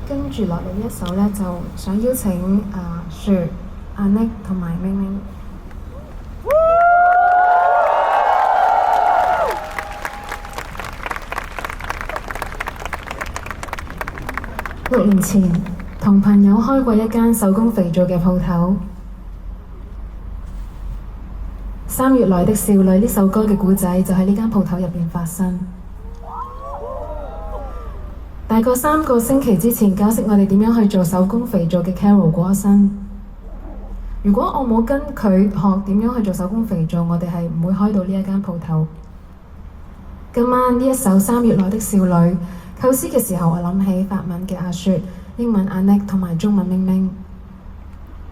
跟住落嚟呢一首呢，就想邀請雪、阿 Nick 同埋明明。6年前，同朋友開過一間手工肥皂嘅鋪頭。3月來的少女呢首歌嘅故仔就喺呢間鋪頭入邊發生。大概3個星期之前教識我哋點樣去做手工肥皂嘅 Carol 過咗身。如果我冇跟佢學點樣去做手工肥皂，我哋係唔會開到呢一間鋪頭。今晚呢一首3月來的少女構思嘅時候，我諗起法文嘅阿雪、英文阿 Nick 同埋中文明明。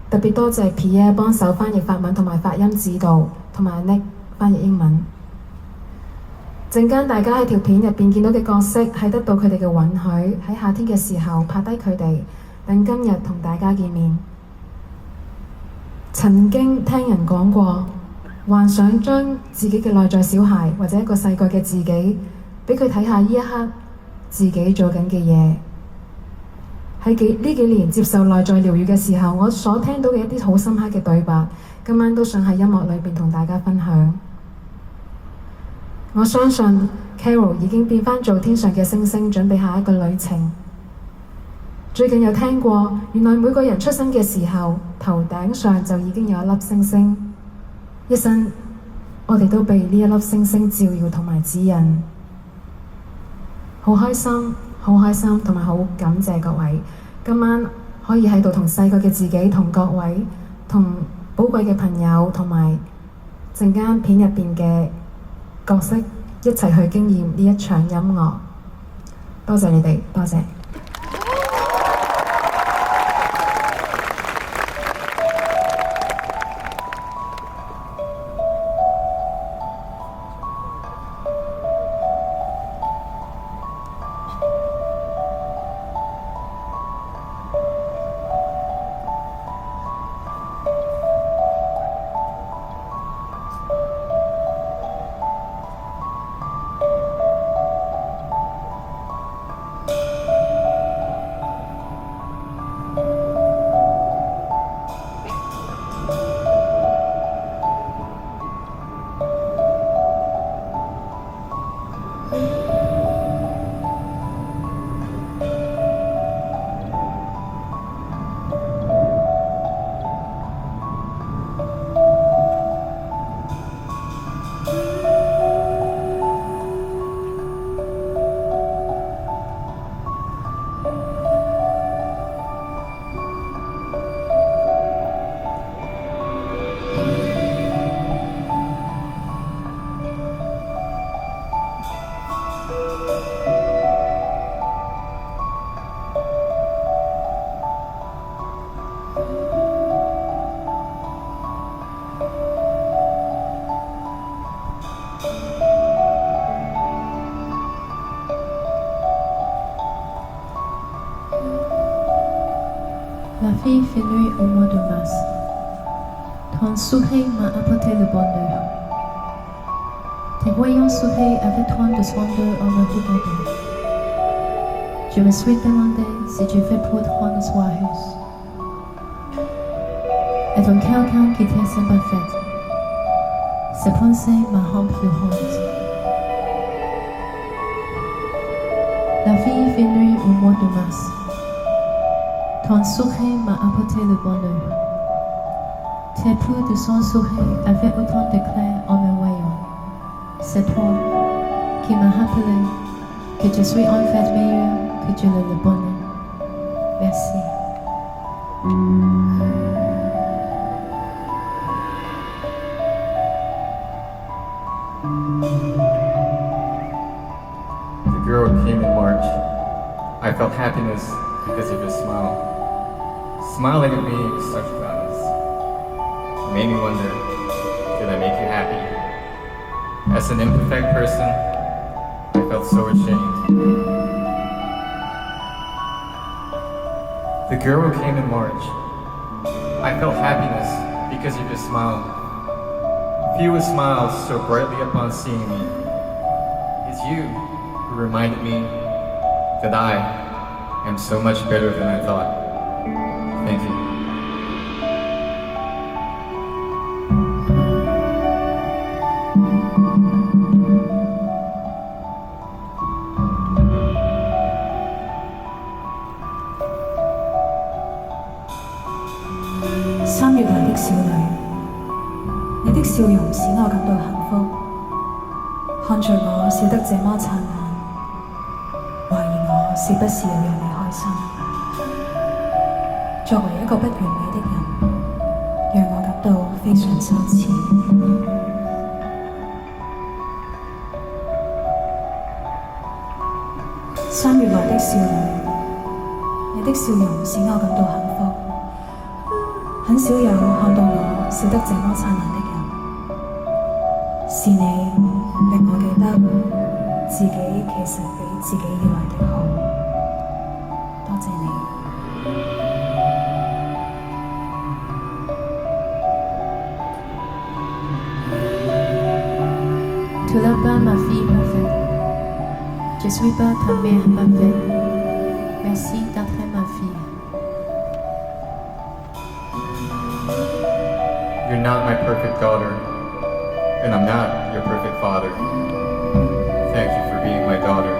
特別多謝 Pierre 幫手翻譯法文同埋發音指導，同埋阿 Nick 翻譯英文。陣間大家喺條片入邊見到嘅角色係得到佢哋嘅允許，喺夏天嘅時候拍低佢哋，等今日同大家見面。曾經聽人講過，幻想將自己嘅內在小孩或者一個細個嘅自己，俾佢睇下呢一刻自己做緊嘅嘢。喺呢幾年接受內在療癒嘅時候，我所聽到嘅一啲好深刻嘅對白，今晚都想喺音樂裏邊同大家分享。我相信 Carol 已經變返做天上嘅星星，準備下一個旅程。最近有聽過，原來每個人出生嘅時候，頭頂上就已經有一粒星星，一生我哋都被呢一粒星星照耀同埋指引。好開心，好開心，同埋好感謝各位，今晚可以喺度同細個嘅自己、同各位、同寶貴嘅朋友，同埋陣間片入邊嘅角色一齊去經驗呢一場音樂。多謝你哋，多謝。La fille fait nuit au mois de mars. Ton sourire m'a apporté le bonheur. Tes voyants sourires avaient tant de splendeur en me regardant. Je me suis demandé si tu fais pour te rendre joyeuse. Est-on quelqu'un qui t'est sympathique? Ces pensées me rendent heureuse. La fille fait nuit au mois de mars. Ton sourire m'a apporté le bonheur. Tes plis de son sourire avaient autant d'éclairs en me voyant. C'est toi qui m'as rappelé que je suis en fait meilleure que tu l'es le bonheur. Merci. The girl came in March. I felt happiness because of your smile. Smiling at me with such gladness. It made me wonder, did I make you happy? As an imperfect person, I felt so ashamed. The girl who came in March. I felt happiness because of your smile. Few would smile so brightly upon seeing me. It's you who reminded me that I am so much better than I thought. Thank you. 三月來的少女，你的笑容使我感到幸福。看着我笑得這麼燦爛，懷疑我是不是要讓你開心。作為一個不完美的人，讓我感到非常羞恥。三月來的少女，你的笑容使我感到幸福。很少有看到我笑得這麼燦爛的人，是你令我記得自己其實比自己以為的好。多謝你。Tu n'as pas ma fille parfaite. Je suis pas ta mère parfaite. Merci d'être ma fille. You're not my perfect daughter, and I'm not your perfect father. Thank you for being my daughter.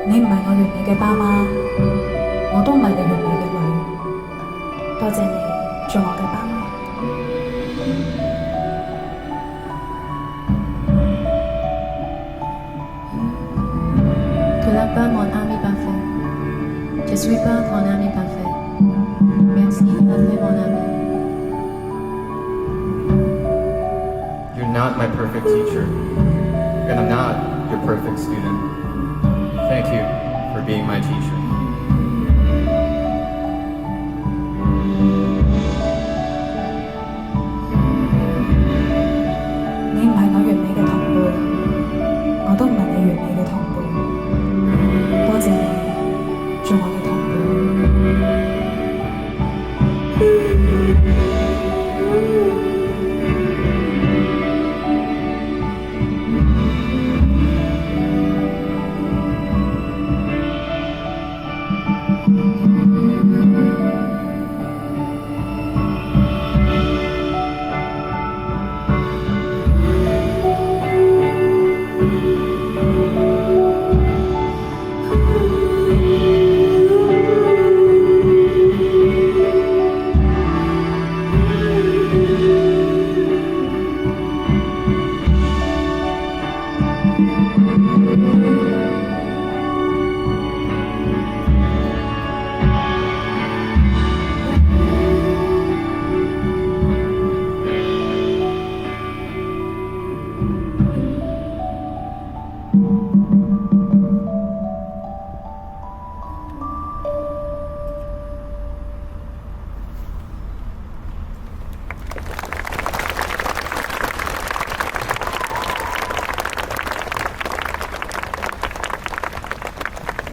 你唔係我完美嘅爸媽，我都唔係你完美嘅女。多謝你做我嘅爸媽。Tu n'as pas mon ami parfait. Je suis pas ton ami parfait. Merci d'être mon ami. You're not my perfect teacher, and I'm not your perfect student. Thank you for being my teacher.